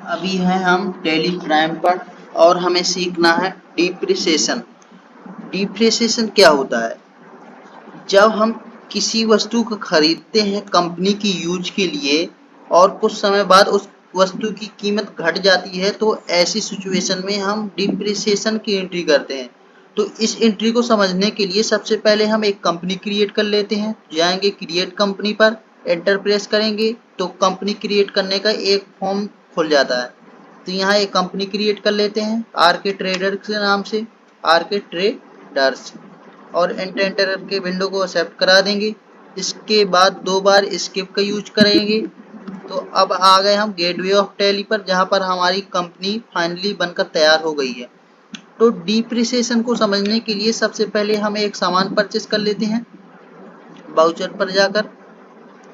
अभी हैं हम टैली प्राइम पर और हमें सीखना है डिप्रिसिएशन। डिप्रिसिएशन क्या होता है? जब हम किसी वस्तु को खरीदते हैं कंपनी की यूज के लिए और कुछ समय बाद उस वस्तु की कीमत घट जाती है, तो ऐसी सिचुएशन में हम डिप्रिसिएशन की एंट्री करते हैं। तो इस एंट्री को समझने के लिए सबसे पहले हम एक कंपनी क्रिएट कर लेते हैं। जाएंगे क्रिएट कंपनी पर, एंटर प्रेस करेंगे तो कंपनी क्रिएट करने का एक फॉर्म खुल जाता है। तो यहाँ एक कंपनी क्रिएट कर लेते हैं आर के ट्रेडर के नाम से, आर के ट्रेडर्स, और एंटर करके विंडो को एक्सेप्ट करा देंगे। इसके बाद 2 बार स्किप का यूज करेंगे। तो अब आ गए हम गेटवे ऑफ टैली पर, जहाँ पर हमारी कंपनी फाइनली बनकर तैयार हो गई है। तो डिप्रिसिएशन को समझने के लिए सबसे पहले हम एक सामान परचेस कर लेते हैं वाउचर पर जाकर।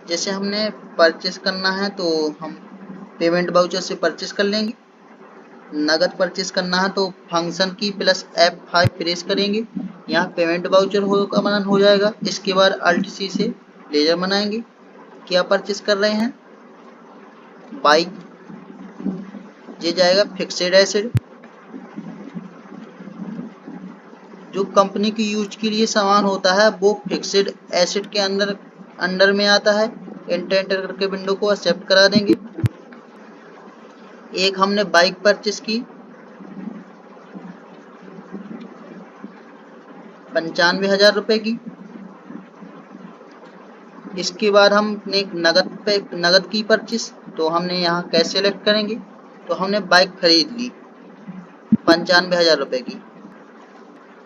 जैसे हमने परचेस करना है तो हम पेमेंट वाउचर से परचेस कर लेंगे। नगद परचेस करना है तो फंक्शन की प्लस F5 प्रेस करेंगे। यहाँ पेमेंट वाउचर का मनन हो जाएगा। इसके बाद अल्ट सी से लेजर बनाएंगे। क्या परचेस कर रहे हैं? बाइक। ये जाएगा फिक्सेड एसेट। जो कंपनी की यूज के लिए सामान होता है वो फिक्सेड एसेट के अंडर में आता है। एंटर करके विंडो को एक्सेप्ट करा देंगे। एक हमने बाइक परचेस की 95,000 रुपए की। इसके बाद हमने नगद की परचेस, तो हमने यहाँ कैश सेलेक्ट करेंगे। तो हमने बाइक खरीद ली 95,000 रुपए की।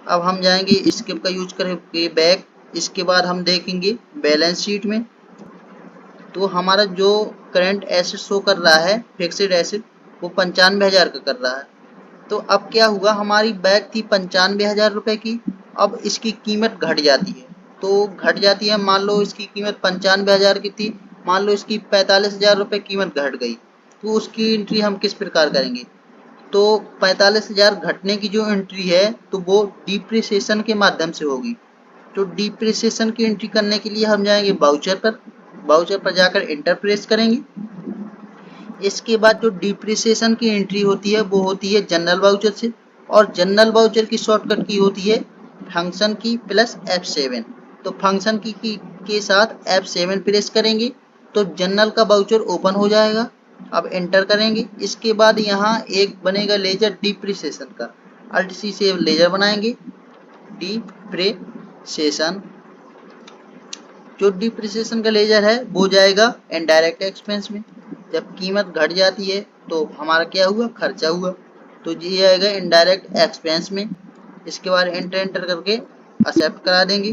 अब हम जाएंगे स्किप का यूज करके बैक। इसके बाद हम देखेंगे बैलेंस शीट में, तो हमारा जो करंट एसेट शो कर रहा है फिक्सेड एसेट वो 95,000 का कर रहा है। तो अब क्या हुआ, हमारी बैग थी 95,000 रुपए की, अब इसकी कीमत घट जाती है। तो घट जाती है, मान लो इसकी कीमत 95,000 की थी, मान लो इसकी 45,000 रुपए कीमत घट गई। तो उसकी एंट्री हम किस प्रकार करेंगे? तो 45,000 घटने की जो एंट्री है तो वो डिप्रिसिएशन के माध्यम से होगी। तो डिप्रिसिएशन की एंट्री करने के लिए हम जाएंगे वाउचर पर जाकर इंटर प्रेस करेंगे। इसके बाद जो डिप्रिसिएशन की एंट्री होती है वो होती है जनरल वाउचर से, और जनरल वाउचर की शॉर्टकट की होती है फंक्शन की प्लस F7। तो फंक्शन की के साथ F7 प्रेस करेंगे तो जनरल का वाउचर ओपन हो जाएगा। अब एंटर करेंगे। इसके बाद यहाँ एक बनेगा लेजर डिप्रिसिएशन का, अल्ट सी से लेजर बनाएंगे। डिप्रिसिएशन, जो डिप्रिसिएशन का लेजर है वो जाएगा इनडायरेक्ट एक्सपेंस में। जब कीमत घट जाती है तो हमारा क्या हुआ? खर्चा हुआ। तो ये आएगा इनडायरेक्ट एक्सपेंस में। इसके बाद एंटर करके एक्सेप्ट करा देंगे।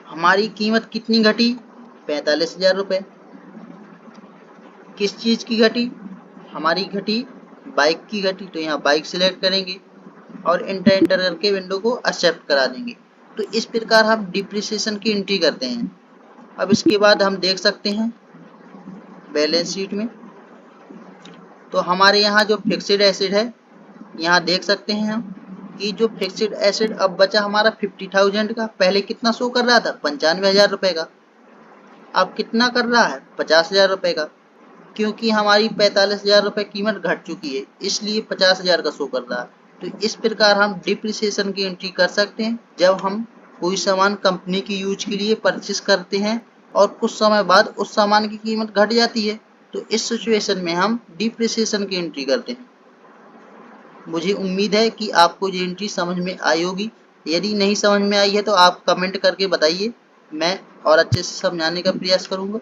हमारी कीमत कितनी घटी? 45,000 रुपये। किस चीज़ की घटी? हमारी घटी बाइक की घटी। तो यहाँ बाइक सिलेक्ट करेंगे और एंटर करके विंडो को एक्सेप्ट करा देंगे। तो इस प्रकार हम डिप्रिसिएशन की एंट्री करते हैं। अब इसके बाद हम देख सकते हैं बैलेंस शीट में, तो हमारे यहाँ जो फिक्सेड एसेट है, यहाँ देख सकते हैं हम कि जो फिक्सेड एसेट अब बचा हमारा 50,000 का। पहले कितना शो कर रहा था? 95,000 रुपये का। अब कितना कर रहा है? 50,000 रुपये का। क्योंकि हमारी 45,000 रुपये कीमत घट चुकी है, इसलिए 50,000 का शो कर रहा है। तो इस प्रकार हम डिप्रिसिएशन की एंट्री कर सकते हैं जब हम कोई सामान कंपनी की यूज के लिए परचेस करते हैं और कुछ समय बाद उस सामान की कीमत घट जाती है। तो इस सिचुएशन में हम डिप्रिसिएशन की एंट्री करते हैं। मुझे उम्मीद है कि आपको ये एंट्री समझ में आई होगी। यदि नहीं समझ में आई है तो आप कमेंट करके बताइए, मैं और अच्छे से समझाने का प्रयास करूँगा।